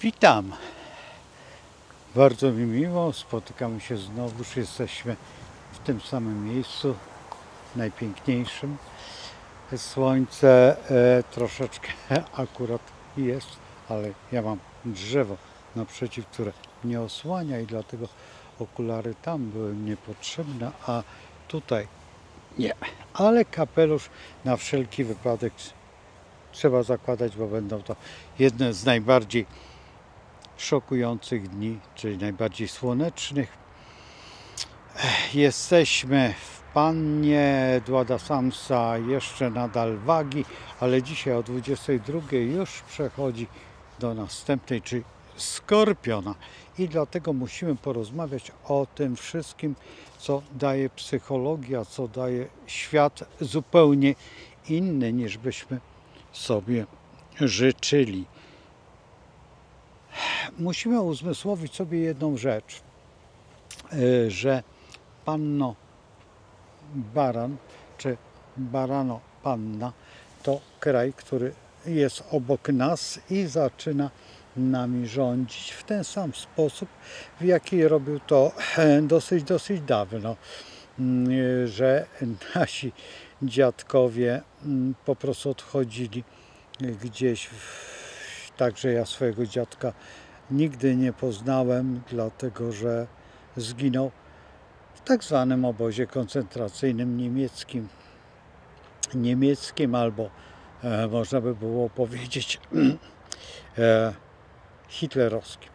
Witam. Bardzo mi miło. Spotykamy się znowu. Już jesteśmy w tym samym miejscu, najpiękniejszym. Słońce troszeczkę akurat jest, ale ja mam drzewo naprzeciw, które mnie osłania i dlatego okulary tam były niepotrzebne, a tutaj nie. Ale kapelusz na wszelki wypadek trzeba zakładać, bo będą to jedne z najbardziej szokujących dni, czyli najbardziej słonecznych. Jesteśmy w Pannie, Edwarda Samsa, jeszcze nadal Wagi, ale dzisiaj o 22 już przechodzi do następnej, czyli Skorpiona. I dlatego musimy porozmawiać o tym wszystkim, co daje psychologia, co daje świat zupełnie inny, niż byśmy sobie życzyli. Musimy uzmysłowić sobie jedną rzecz, że Panno Baran czy Barano Panna to kraj, który jest obok nas i zaczyna nami rządzić w ten sam sposób, w jaki robił to dosyć dawno, że nasi dziadkowie po prostu odchodzili gdzieś. Także ja swojego dziadka nigdy nie poznałem, dlatego że zginął w tak zwanym obozie koncentracyjnym niemieckim albo można by było powiedzieć hitlerowskim.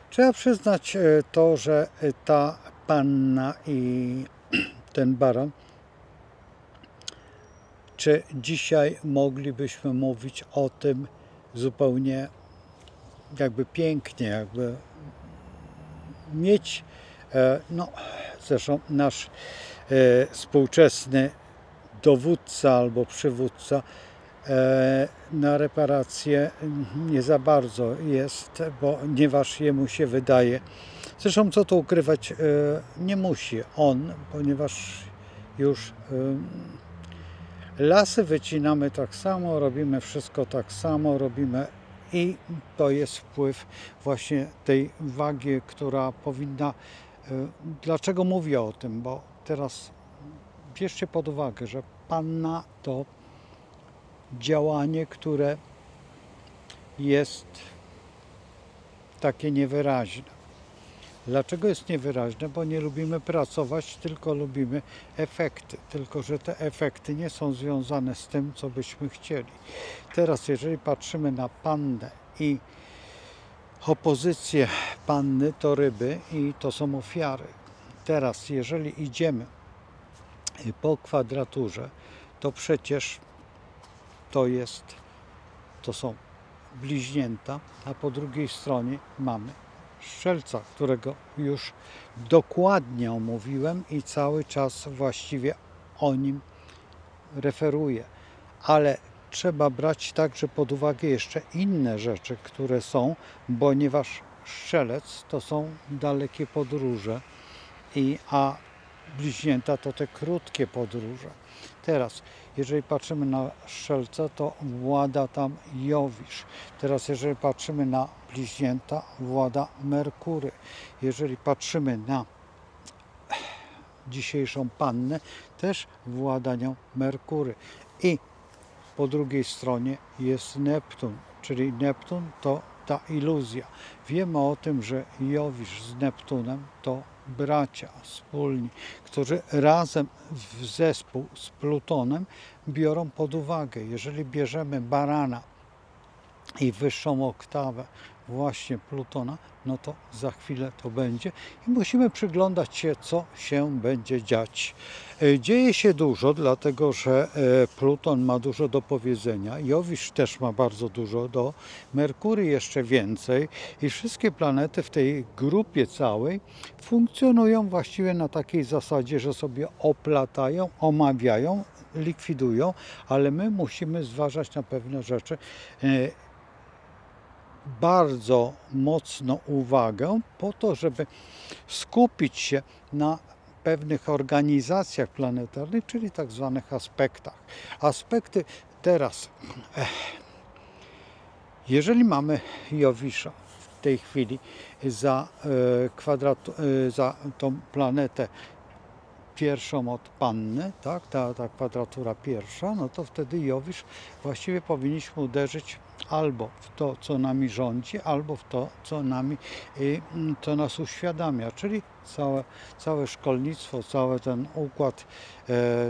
Trzeba przyznać to, że ta panna i ten baran, czy dzisiaj moglibyśmy mówić o tym zupełnie jakby pięknie, jakby mieć, no zresztą nasz współczesny dowódca albo przywódca na reparacje nie za bardzo jest, ponieważ jemu się wydaje, zresztą co tu ukrywać, nie musi on, ponieważ już lasy wycinamy tak samo, robimy wszystko tak samo, robimy i to jest wpływ właśnie tej wagi, która powinna... Dlaczego mówię o tym? Bo teraz bierzcie pod uwagę, że panna to działanie, które jest takie niewyraźne. Dlaczego jest niewyraźne? Bo nie lubimy pracować, tylko lubimy efekty. Tylko że te efekty nie są związane z tym, co byśmy chcieli. Teraz, jeżeli patrzymy na pannę i opozycję panny, to ryby i to są ofiary. Teraz, jeżeli idziemy po kwadraturze, to przecież to są bliźnięta, a po drugiej stronie mamy Strzelca, którego już dokładnie omówiłem i cały czas właściwie o nim referuję. Ale trzeba brać także pod uwagę jeszcze inne rzeczy, które są, ponieważ Strzelec to są dalekie podróże, a bliźnięta to te krótkie podróże. Teraz, jeżeli patrzymy na Strzelca, to włada tam Jowisz. Teraz, jeżeli patrzymy na bliźnięta, włada Merkury. Jeżeli patrzymy na dzisiejszą pannę, też włada nią Merkury. I po drugiej stronie jest Neptun, czyli Neptun to ta iluzja. Wiemy o tym, że Jowisz z Neptunem to bracia wspólni, którzy razem w zespół z Plutonem biorą pod uwagę. Jeżeli bierzemy barana i wyższą oktawę właśnie Plutona, no to za chwilę to będzie i musimy przyglądać się, co się będzie dziać. Dzieje się dużo, dlatego że Pluton ma dużo do powiedzenia, Jowisz też ma bardzo dużo, do Merkury jeszcze więcej i wszystkie planety w tej grupie całej funkcjonują właściwie na takiej zasadzie, że sobie oplatają, omawiają, likwidują, ale my musimy zważać na pewne rzeczy. Bardzo mocno uwagę po to, żeby skupić się na pewnych organizacjach planetarnych, czyli tak zwanych aspektach. Aspekty teraz Jeżeli mamy Jowisza w tej chwili za za tą planetę pierwszą od Panny, tak, ta kwadratura pierwsza, no to wtedy Jowisz właściwie powinniśmy uderzyć albo w to, co nami rządzi, albo w to, co nas uświadamia, czyli całe szkolnictwo, cały ten układ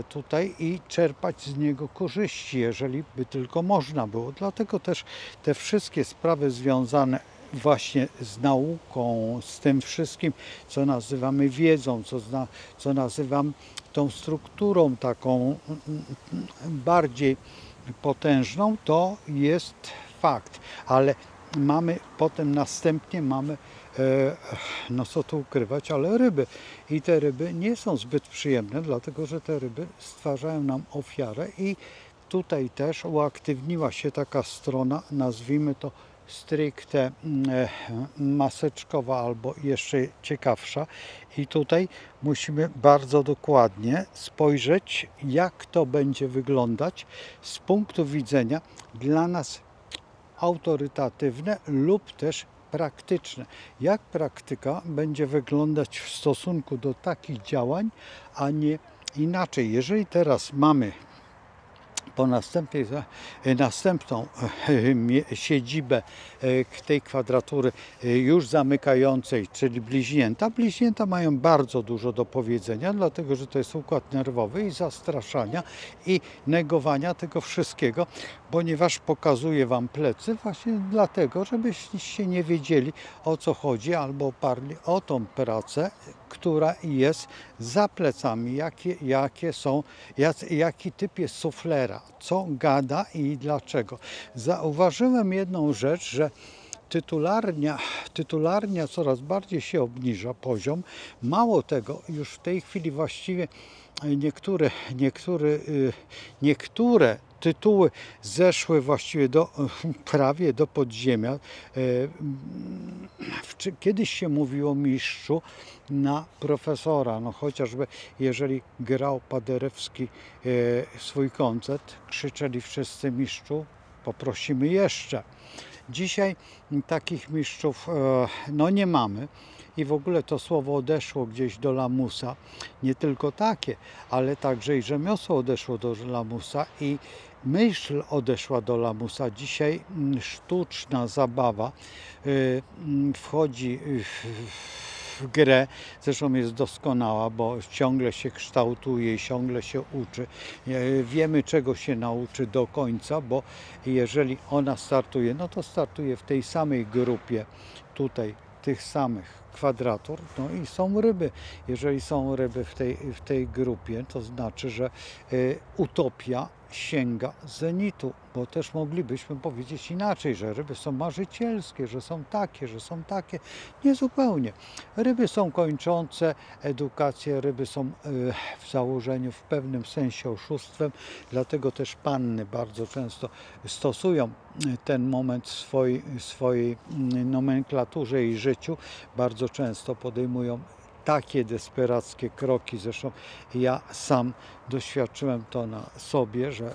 tutaj i czerpać z niego korzyści, jeżeli by tylko można było. Dlatego też te wszystkie sprawy związane właśnie z nauką, z tym wszystkim, co nazywamy wiedzą, co nazywam tą strukturą taką bardziej potężną, to jest fakt. Ale następnie mamy, no co tu ukrywać, ale ryby. I te ryby nie są zbyt przyjemne, dlatego że te ryby stwarzają nam ofiarę i tutaj też uaktywniła się taka strona, nazwijmy to stricte maseczkowa albo jeszcze ciekawsza i tutaj musimy bardzo dokładnie spojrzeć, jak to będzie wyglądać z punktu widzenia dla nas autorytatywne lub też praktyczne. Jak praktyka będzie wyglądać w stosunku do takich działań, a nie inaczej. Jeżeli teraz mamy po następną siedzibę tej kwadratury już zamykającej, czyli bliźnięta. Bliźnięta mają bardzo dużo do powiedzenia, dlatego że to jest układ nerwowy i zastraszania i negowania tego wszystkiego, ponieważ pokazuje Wam plecy właśnie dlatego, żebyście nie wiedzieli, o co chodzi, albo oparli o tą pracę, która jest za plecami, jaki typ jest suflera, co gada i dlaczego. Zauważyłem jedną rzecz, że tytularnia coraz bardziej się obniża poziom. Mało tego, już w tej chwili właściwie niektóre tytuły zeszły właściwie prawie do podziemia. Kiedyś się mówiło mistrzu na profesora, no chociażby jeżeli grał Paderewski swój koncert, krzyczeli wszyscy mistrzu, poprosimy jeszcze. Dzisiaj takich mistrzów no nie mamy i w ogóle to słowo odeszło gdzieś do lamusa. Nie tylko takie, ale także i rzemiosło odeszło do lamusa i myśl odeszła do lamusa. Dzisiaj sztuczna zabawa wchodzi w grę, zresztą jest doskonała, bo ciągle się kształtuje, ciągle się uczy. Wiemy, czego się nauczy do końca, bo jeżeli ona startuje, no to startuje w tej samej grupie tutaj tych samych kwadratur, no i są ryby. Jeżeli są ryby w tej grupie, to znaczy, że utopia sięga zenitu, bo też moglibyśmy powiedzieć inaczej, że ryby są marzycielskie, że są takie. Nie zupełnie. Ryby są kończące edukację, ryby są w założeniu w pewnym sensie oszustwem, dlatego też panny bardzo często stosują ten moment w swojej nomenklaturze i życiu, bardzo często podejmują takie desperackie kroki. Zresztą ja sam doświadczyłem to na sobie, że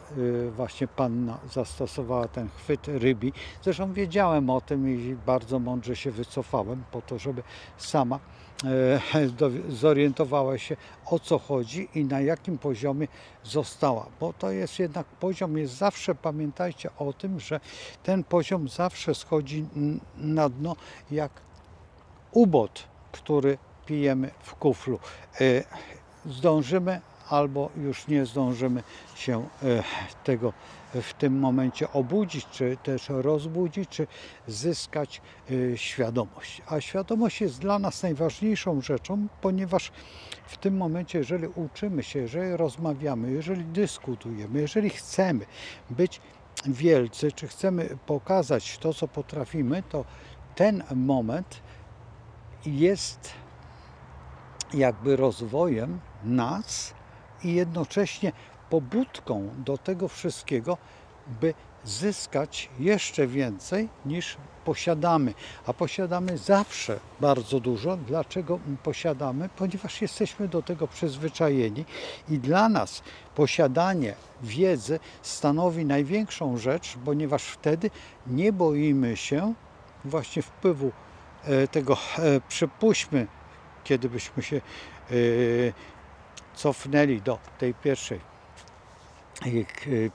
właśnie panna zastosowała ten chwyt rybi. Zresztą wiedziałem o tym i bardzo mądrze się wycofałem po to, żeby sama zorientowała się, o co chodzi i na jakim poziomie została. Bo to jest jednak poziom, jest zawsze, pamiętajcie o tym, że ten poziom zawsze schodzi na dno jak ubot, który pijemy w kuflu. Zdążymy albo już nie zdążymy się tego w tym momencie obudzić, czy też rozbudzić, czy zyskać świadomość. A świadomość jest dla nas najważniejszą rzeczą, ponieważ w tym momencie, jeżeli uczymy się, jeżeli rozmawiamy, jeżeli dyskutujemy, jeżeli chcemy być wielcy, czy chcemy pokazać to, co potrafimy, to ten moment jest jakby rozwojem nas i jednocześnie pobudką do tego wszystkiego, by zyskać jeszcze więcej niż posiadamy, a posiadamy zawsze bardzo dużo. Dlaczego posiadamy? Ponieważ jesteśmy do tego przyzwyczajeni i dla nas posiadanie wiedzy stanowi największą rzecz, ponieważ wtedy nie boimy się właśnie wpływu tego, przypuśćmy, kiedy byśmy się cofnęli do tej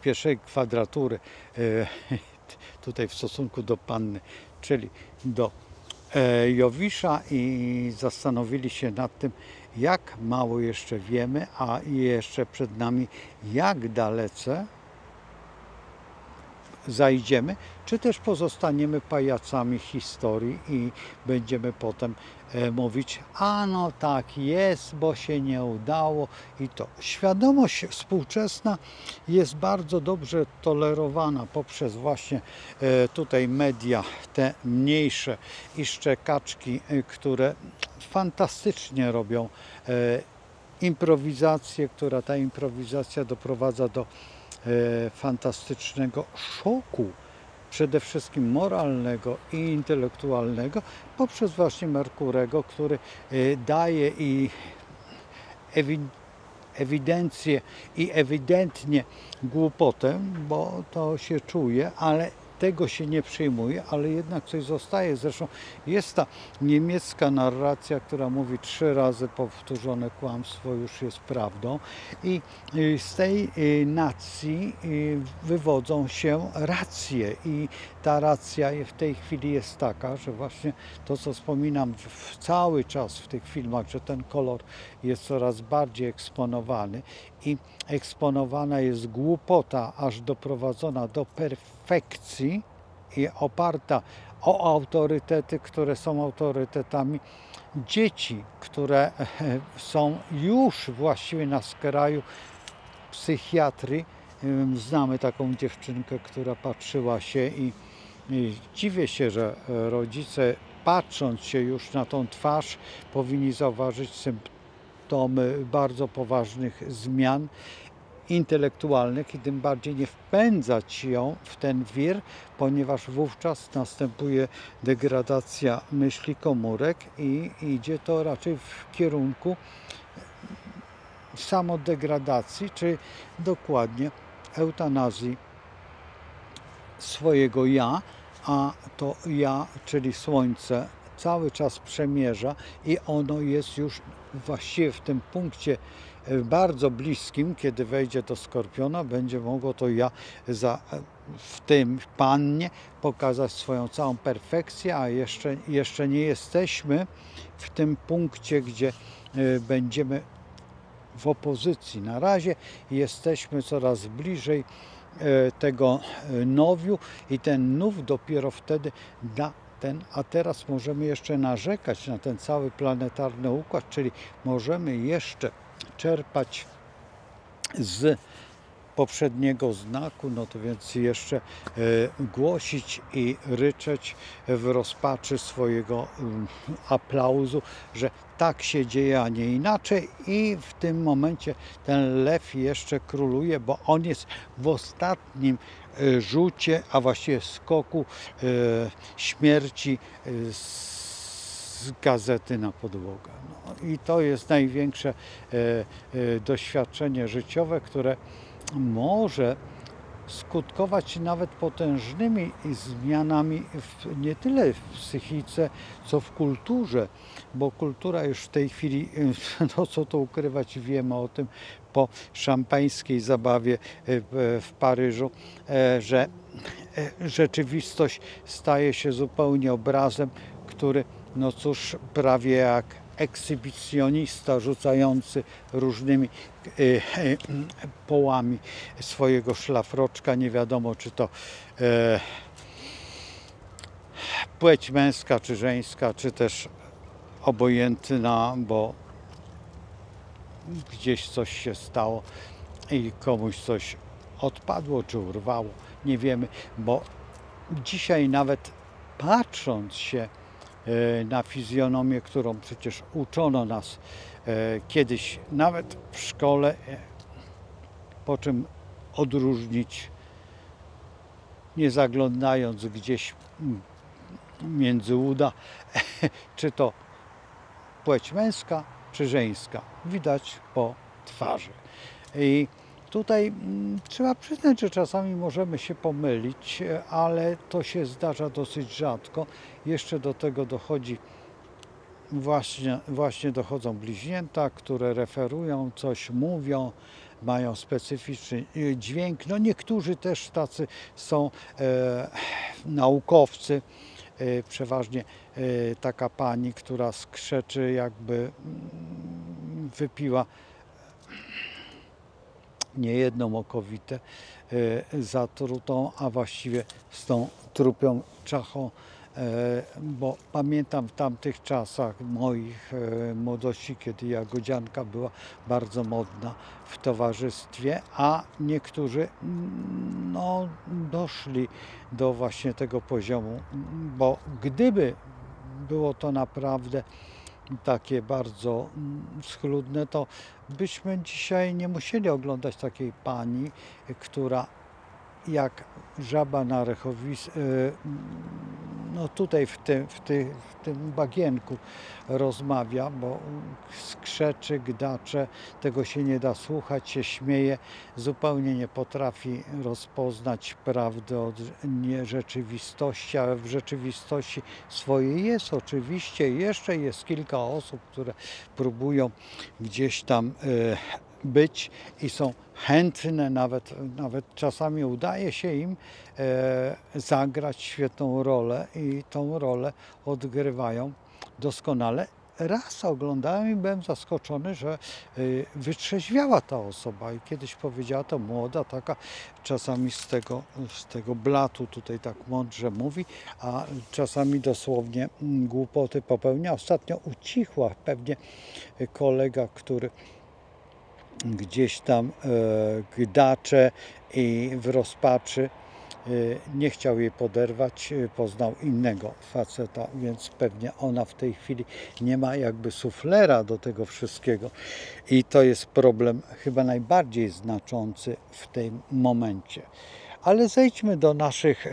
pierwszej kwadratury tutaj w stosunku do Panny, czyli do Jowisza i zastanowili się nad tym, jak mało jeszcze wiemy, a jeszcze przed nami jak dalece zajdziemy, czy też pozostaniemy pajacami historii i będziemy potem mówić, a no tak jest, bo się nie udało i to. Świadomość współczesna jest bardzo dobrze tolerowana poprzez właśnie tutaj media, te mniejsze i szczekaczki, które fantastycznie robią improwizację, która ta improwizacja doprowadza do fantastycznego szoku, przede wszystkim moralnego i intelektualnego, poprzez właśnie Merkurego, który daje i ewidencję i ewidentnie głupotę, bo to się czuje, ale tego się nie przyjmuje, ale jednak coś zostaje. Zresztą jest ta niemiecka narracja, która mówi 3 razy powtórzone kłamstwo już jest prawdą i z tej nacji wywodzą się racje i ta racja w tej chwili jest taka, że właśnie to, co wspominam cały czas w tych filmach, że ten kolor jest coraz bardziej eksponowany i eksponowana jest głupota, aż doprowadzona do perfekcji i oparta o autorytety, które są autorytetami dzieci, które są już właściwie na skraju psychiatrii. Znamy taką dziewczynkę, która patrzyła się i dziwię się, że rodzice, patrząc się już na tą twarz, powinni zauważyć symptomy bardzo poważnych zmian intelektualnych i tym bardziej nie wpędzać ją w ten wir, ponieważ wówczas następuje degradacja myśli, komórek i idzie to raczej w kierunku samodegradacji, czy dokładnie eutanazji swojego ja, a to ja, czyli słońce, cały czas przemierza i ono jest już właściwie w tym punkcie bardzo bliskim, kiedy wejdzie do Skorpiona, będzie mogło to ja w tym Pannie pokazać swoją całą perfekcję, a jeszcze nie jesteśmy w tym punkcie, gdzie będziemy w opozycji. Na razie jesteśmy coraz bliżej tego nowiu i ten nów dopiero wtedy da a teraz możemy jeszcze narzekać na ten cały planetarny układ, czyli możemy jeszcze czerpać z poprzedniego znaku, no to więc jeszcze głosić i ryczeć w rozpaczy swojego aplauzu, że tak się dzieje, a nie inaczej i w tym momencie ten lew jeszcze króluje, bo on jest w ostatnim rzucie, a właściwie skoku śmierci z gazety na podłogę. No, i to jest największe doświadczenie życiowe, które może skutkować nawet potężnymi zmianami nie tyle w psychice, co w kulturze, bo kultura już w tej chwili, no co tu ukrywać, wiemy o tym po szampańskiej zabawie w Paryżu, że rzeczywistość staje się zupełnie obrazem, który, no cóż, prawie jak ekshibicjonista rzucający różnymi połami swojego szlafroczka, nie wiadomo czy to płeć męska czy żeńska, czy też obojętna, bo gdzieś coś się stało i komuś coś odpadło czy urwało, nie wiemy, bo dzisiaj nawet patrząc się na fizjonomię, którą przecież uczono nas kiedyś nawet w szkole, po czym odróżnić nie zaglądając gdzieś między uda, czy to płeć męska, czy żeńska. Widać po twarzy. I tutaj trzeba przyznać, że czasami możemy się pomylić, ale to się zdarza dosyć rzadko. Jeszcze do tego dochodzi właśnie dochodzą bliźnięta, które referują, coś mówią, mają specyficzny dźwięk. No niektórzy też tacy są naukowcy, przeważnie taka pani, która skrzeczy, jakby wypiła niejedną okowitę zatrutą, a właściwie z tą trupią czachą, bo pamiętam w tamtych czasach moich młodości, kiedy jagodzianka była bardzo modna w towarzystwie, a niektórzy no, doszli do właśnie tego poziomu, bo gdyby było to naprawdę takie bardzo schludne, to byśmy dzisiaj nie musieli oglądać takiej pani, która jak żaba na no tutaj w tym bagienku rozmawia, bo skrzeczy, gdacze, tego się nie da słuchać, się śmieje, zupełnie nie potrafi rozpoznać prawdy od nierzeczywistości, ale w rzeczywistości swojej jest oczywiście, jeszcze jest kilka osób, które próbują gdzieś tam być i są chętne, nawet czasami udaje się im zagrać świetną rolę i tą rolę odgrywają doskonale. Raz oglądałem i byłem zaskoczony, że wytrzeźwiała ta osoba i kiedyś powiedziała, to młoda taka, czasami z tego blatu tutaj tak mądrze mówi, a czasami dosłownie głupoty popełnia. Ostatnio ucichła pewnie kolega, który gdzieś tam gdacze i w rozpaczy nie chciał jej poderwać, poznał innego faceta, więc pewnie ona w tej chwili nie ma jakby suflera do tego wszystkiego i to jest problem chyba najbardziej znaczący w tym momencie. Ale zejdźmy do naszych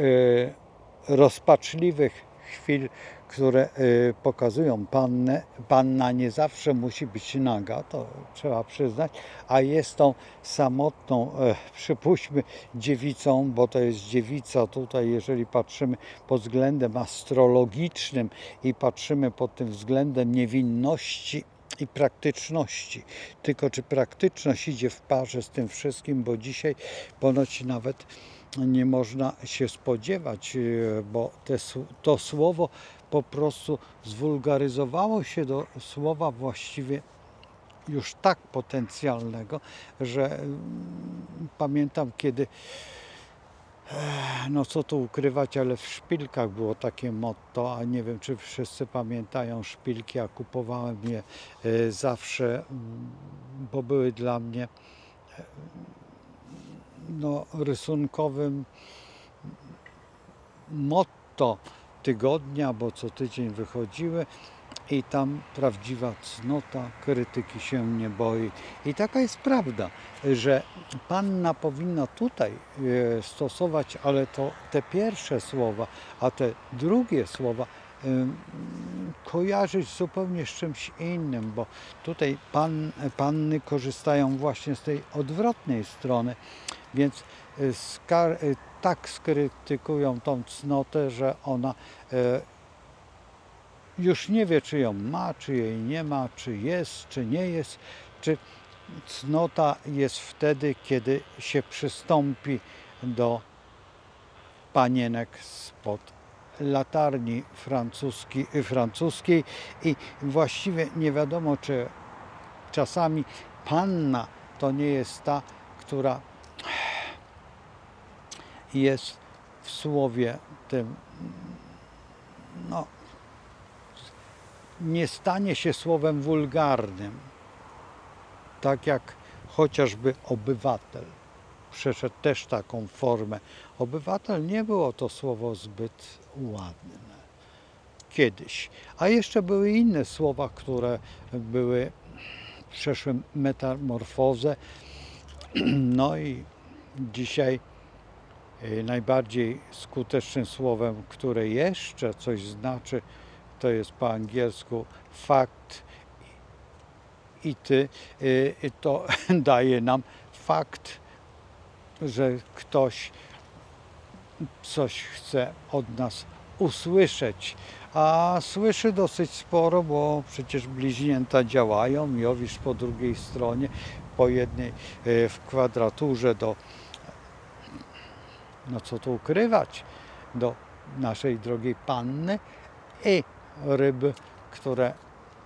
rozpaczliwych chwil, które pokazują pannę. Panna nie zawsze musi być naga, to trzeba przyznać, a jest tą samotną, przypuśćmy, dziewicą, bo to jest dziewica tutaj, jeżeli patrzymy pod względem astrologicznym i patrzymy pod tym względem niewinności i praktyczności. Tylko czy praktyczność idzie w parze z tym wszystkim, bo dzisiaj ponoć nawet nie można się spodziewać, bo to słowo po prostu zwulgaryzowało się do słowa właściwie już tak potencjalnego, że pamiętam kiedy, no co tu ukrywać, ale w szpilkach było takie motto, a nie wiem czy wszyscy pamiętają szpilki, a kupowałem je zawsze, bo były dla mnie no, rysunkowym motto tygodnia, bo co tydzień wychodziły i tam prawdziwa cnota, krytyki się nie boi. I taka jest prawda, że panna powinna tutaj stosować, ale to te pierwsze słowa, a te drugie słowa kojarzyć zupełnie z czymś innym, bo tutaj panny korzystają właśnie z tej odwrotnej strony, więc tak skrytykują tą cnotę, że ona już nie wie, czy ją ma, czy jej nie ma, czy jest, czy nie jest, czy cnota jest wtedy, kiedy się przystąpi do panienek spod latarni francuskiej i właściwie nie wiadomo, czy czasami panna to nie jest ta, która jest w słowie tym, no, nie stanie się słowem wulgarnym, tak jak chociażby obywatel. Przeszedł też taką formę. Obywatel nie było to słowo zbyt ładne kiedyś. A jeszcze były inne słowa, które przeszły metamorfozę. No i dzisiaj Najbardziej skutecznym słowem, które jeszcze coś znaczy, to jest po angielsku fakt i ty, to daje nam fakt, że ktoś coś chce od nas usłyszeć. A słyszy dosyć sporo, bo przecież bliźnięta działają, Jowisz po drugiej stronie, po jednej w kwadraturze do, no co tu ukrywać, do naszej drogiej Panny i ryby, które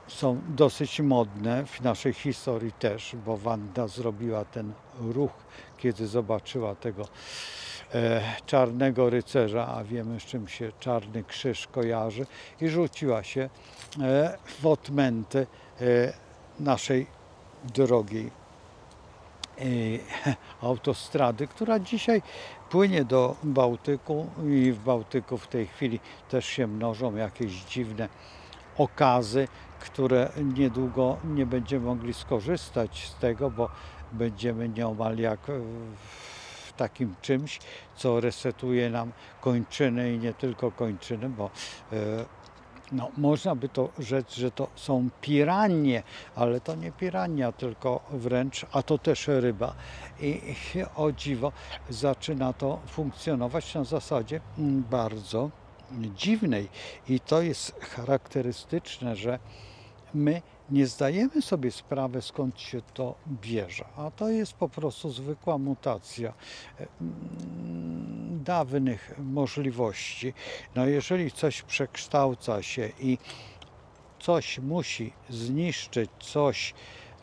są dosyć modne w naszej historii też, bo Wanda zrobiła ten ruch, kiedy zobaczyła tego czarnego rycerza, a wiemy, z czym się czarny krzyż kojarzy, i rzuciła się w odmęty naszej drogiej autostrady, która dzisiaj płynie do Bałtyku i w Bałtyku w tej chwili też się mnożą jakieś dziwne okazy, które niedługo nie będziemy mogli skorzystać z tego, bo będziemy nieomal jak w takim czymś, co resetuje nam kończyny i nie tylko kończyny, bo no, można by to rzec, że to są piranie, ale to nie pirania, tylko wręcz, a to też ryba. I o dziwo zaczyna to funkcjonować na zasadzie bardzo dziwnej. I to jest charakterystyczne, że my nie zdajemy sobie sprawy, skąd się to bierze, a to jest po prostu zwykła mutacja dawnych możliwości. No jeżeli coś przekształca się i coś musi zniszczyć,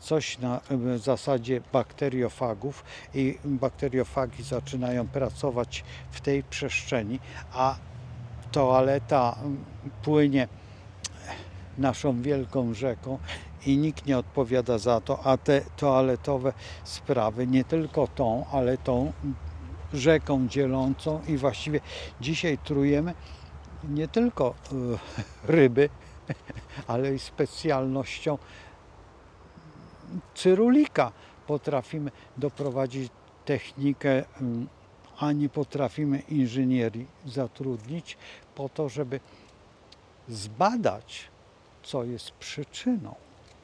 coś na zasadzie bakteriofagów i bakteriofagi zaczynają pracować w tej przestrzeni, a toaleta płynie naszą wielką rzeką i nikt nie odpowiada za to, a te toaletowe sprawy, nie tylko tą, ale tą rzeką dzielącą i właściwie dzisiaj trujemy nie tylko ryby, ale i specjalnością cyrulika potrafimy doprowadzić technikę, a nie potrafimy inżynierii zatrudnić po to, żeby zbadać, co jest przyczyną.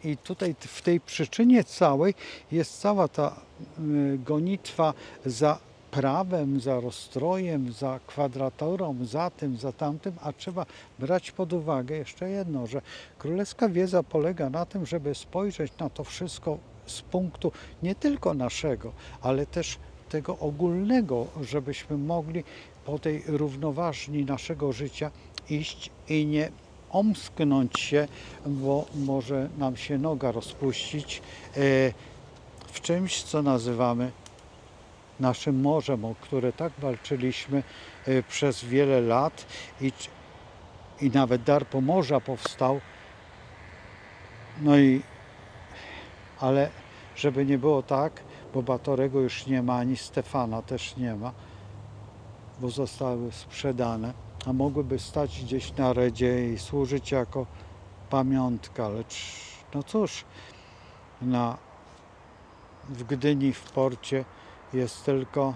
I tutaj w tej przyczynie całej jest cała ta gonitwa za prawem, za rozstrojem, za kwadraturą, za tym, za tamtym, a trzeba brać pod uwagę jeszcze jedno, że królewska wiedza polega na tym, żeby spojrzeć na to wszystko z punktu nie tylko naszego, ale też tego ogólnego, żebyśmy mogli po tej równoważni naszego życia iść i nie omsknąć się, bo może nam się noga rozpuścić w czymś, co nazywamy naszym morzem, o które tak walczyliśmy przez wiele lat i nawet dar Pomorza powstał. No i ale żeby nie było tak, bo Batorego już nie ma, ani Stefana też nie ma, bo zostały sprzedane, a mogłyby stać gdzieś na redzie i służyć jako pamiątka, lecz no cóż, w Gdyni, w porcie jest tylko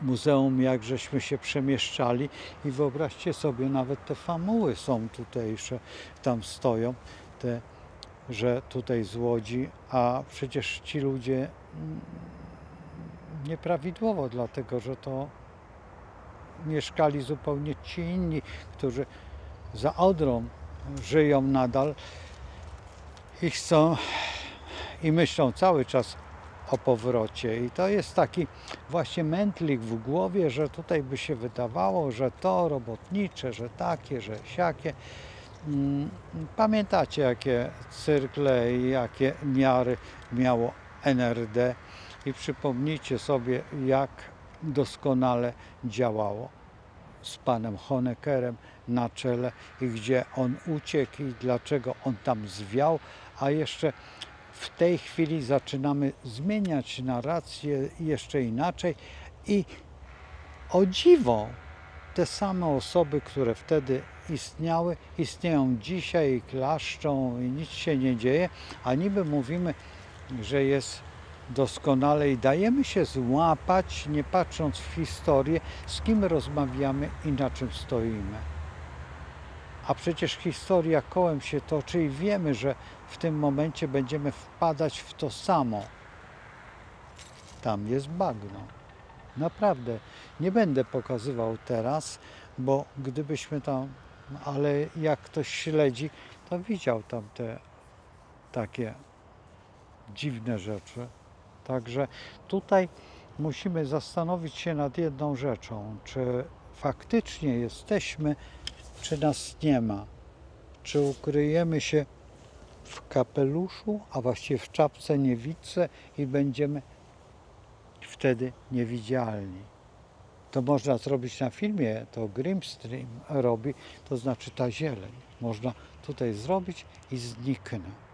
muzeum, jak żeśmy się przemieszczali i wyobraźcie sobie, nawet te famuły są tutejsze, tam stoją, że tutaj z Łodzi, a przecież ci ludzie nieprawidłowo, dlatego że to mieszkali zupełnie ci inni, którzy za Odrą żyją nadal i chcą i myślą cały czas o powrocie. I to jest taki właśnie mętlik w głowie, że tutaj by się wydawało, że to robotnicze, że takie, że siakie. Pamiętacie, jakie cyrkle i jakie miary miało NRD i przypomnijcie sobie, jak doskonale działało z panem Honeckerem na czele i gdzie on uciekł i dlaczego on tam zwiał, a jeszcze w tej chwili zaczynamy zmieniać narrację jeszcze inaczej i o dziwo te same osoby, które wtedy istniały, istnieją dzisiaj i klaszczą i nic się nie dzieje, a niby mówimy, że jest doskonale i dajemy się złapać, nie patrząc w historię, z kim rozmawiamy i na czym stoimy. A przecież historia kołem się toczy i wiemy, że w tym momencie będziemy wpadać w to samo. Tam jest bagno. Naprawdę. Nie będę pokazywał teraz, bo gdybyśmy tam, ale jak ktoś śledzi, to widział tam te takie dziwne rzeczy. Także tutaj musimy zastanowić się nad jedną rzeczą, czy faktycznie jesteśmy, czy nas nie ma. Czy ukryjemy się w kapeluszu, a właściwie w czapce niewidce i będziemy wtedy niewidzialni. To można zrobić na filmie, to Grimstream robi, to znaczy ta zieleń. Można tutaj zrobić i zniknę.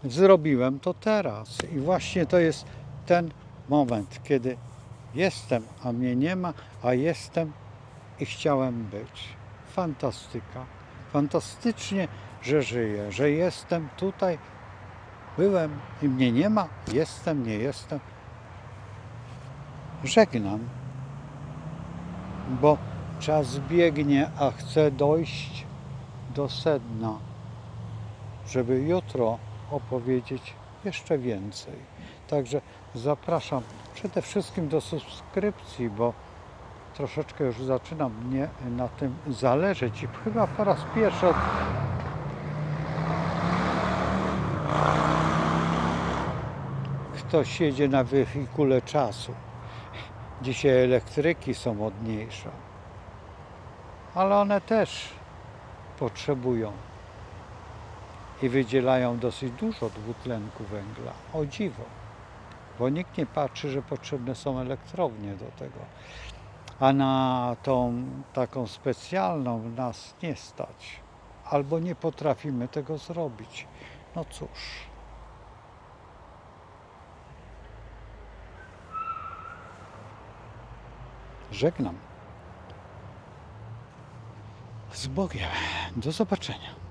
Zrobiłem to teraz i właśnie to jest ten moment, kiedy jestem, a mnie nie ma, a jestem i chciałem być. Fantastyka. Fantastycznie, że żyję, że jestem tutaj, byłem i mnie nie ma, jestem, nie jestem. Żegnam, bo czas biegnie, a chcę dojść do sedna, żeby jutro opowiedzieć jeszcze więcej. Także zapraszam przede wszystkim do subskrypcji, bo troszeczkę już zaczyna mnie na tym zależeć i chyba po raz pierwszy od ktoś jedzie na wehikule czasu. Dzisiaj elektryki są modniejsze, ale one też potrzebują i wydzielają dosyć dużo dwutlenku węgla. O dziwo, bo nikt nie patrzy, że potrzebne są elektrownie do tego. A na tą taką specjalną nas nie stać. Albo nie potrafimy tego zrobić. No cóż. Żegnam. Z Bogiem. Do zobaczenia.